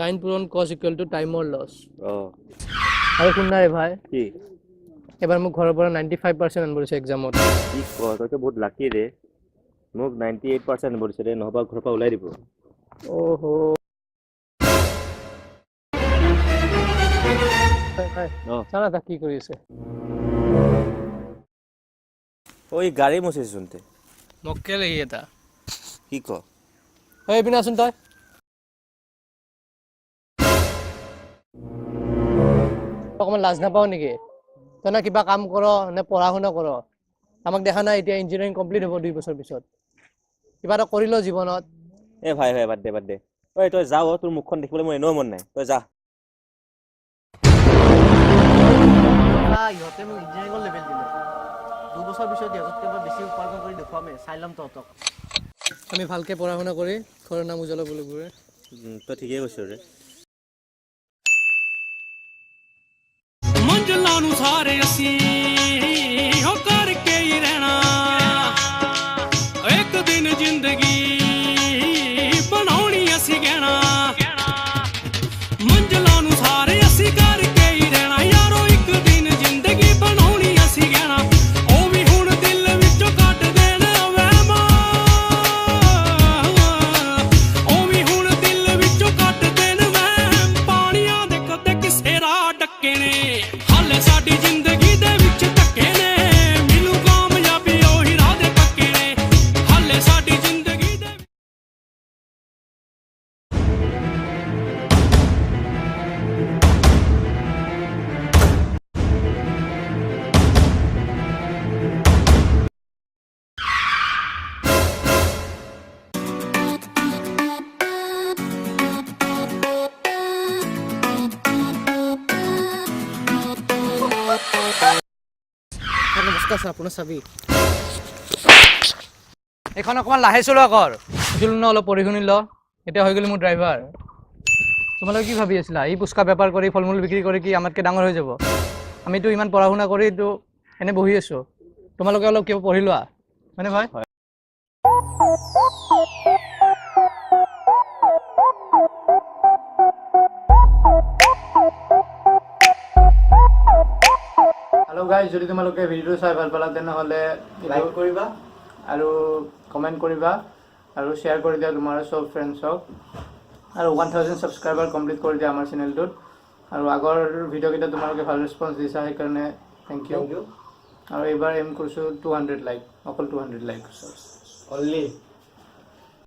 Sin purn cos equal to time or loss. Oh. আৰু শুন না ৰে ভাই কি এবাৰ মোক ঘৰৰ পৰা 95% আন বলিছে এক্সামত কি ক তই বহুত লাকি ৰে মোক 98% বলিছে ৰে নহবা ঘৰৰ পৰা ওলাই দিব ওহো চানা তা কি কৰি আছে ওই গাড়ী মুছে শুনতে মক্কেল এই এটা কি ক এই পিনা শুন তই অকমান লাজ নাপাও নেকি তই না কিবা কাম কৰ নে পঢ়া শুনা কৰ আমাক দেখা নাই এতিয়া ইঞ্জিনিয়াৰিং কমপ্লিট হ'ব 2 বছৰ পিছত কিবা এটা কৰিলো জীৱনত এ ভাই বাদ দে ঐ তই যাও তোৰ মুখখন দেখিবলৈ মোৰ এনেও মন নাই তই যা ইহঁতে মোক ইঞ্জিনিয়াৰিঙৰ লেভেল দিলে 2 বছৰ পিছত ইহঁততকৈ বেছি উপাৰ্জন কৰি দেখুৱামে চাইলাম তহঁতক আমি ভালকে পঢ়া শুনা কৰি ঘৰৰ নাম উজ্জ্বলাব লাগিব তই ঠিকেই কৈছ ৰে ਮੰਜ਼ਲਾਂ ਨੂੰ ਸਾਰੇ ਅਸੀਂ ਹੋ ਕਰਕੇ ਹੀ ਰਹਿਣਾ ਇੱਕ ਦਿਨ ਜ਼ਿੰਦਗੀ ਬਣਾਉਣੀ ਅਸੀਂ ਕਹਿਣਾ ਮੰਜ਼ਲਾਂ ਨੂੰ ਸਾਰੇ ਅਸੀਂ ਕਰਕੇ ਹੀ ਰਹਿਣਾ ਯਾਰੋ ਇੱਕ ਦਿਨ ਜ਼ਿੰਦਗੀ ਬਣਾਉਣੀ ਅਸੀਂ ਕਹਿਣਾ ਉਹ ਵੀ ਹੁਣ ਦਿਲ ਵਿੱਚੋਂ ਕੱਟ ਦੇਣ ਵਹਿਮਾਂ ਉਹ ਵੀ ਹੁਣ ਦਿਲ ਵਿੱਚੋਂ ਕੱਟ ਦੇਣ ਵਹਿਮ ਪਾਣੀਆਂ ਦੇ ਕਦੇ ਕਿਸੇ ਰਾਹ ਡੱਕੇ ਨੇ ਸਾਡੀ ਜ਼ਿੰਦਗੀ ਦੇ ਵਿੱਚ ਧੱਕੇ ਨੇ ਮਿਲੂ ਕਾਮਯਾਬੀ ਉਹੀ ਰਾਹ ਦੇ ਪੱਕੇ ਨੇ ਹਾਲੇ ਸਾਡੀ ਜ਼ਿੰਦਗੀ ਦੇ নমস্কাৰ ছাৰ আপোনাৰ চাবি এখন অকমান লাহে চলোৱা কৰ শুনিলো ন অলপ পঢ়ি শুনিল এতিয়া হৈ গ'ল মোৰ ড্ৰাইভাৰ তোমালোকে কি ভাবি আছিলা এই পুচকা বেপাৰ কৰি ফল মূল বিক্ৰী কৰি কি আমাতকৈ ডাঙৰ হৈ যাব আমিতো ইমান পঢ়া শুনা কৰি তো এনে বহি আছো তোমালোকে অলপ কিবা পঢ়ি লোৱা হয়নে ভাই हेलो गाइस যদি তোমালোকে ভিডিওটো চাই ভাল পালা তেনেহলে লাইক কৰিবা আৰু কমেন্ট কৰিবা আৰু শেয়াৰ কৰি দিয়া তোমাৰ সব ফ্ৰেণ্ডছক আৰু 1000 সাবস্ক্ৰাইবাৰ কমপ্লিট কৰি দিয়া আমাৰ চেনেলটোত আৰু আগৰ ভিডিও কেইটা তোমালোকে ভাল ৰেসপন্স দিছা সেই কাৰণে থ্যাংক ইউ আৰু এবাৰ এম কৰিছো 200 লাইক অকল 200 লাইক অনলি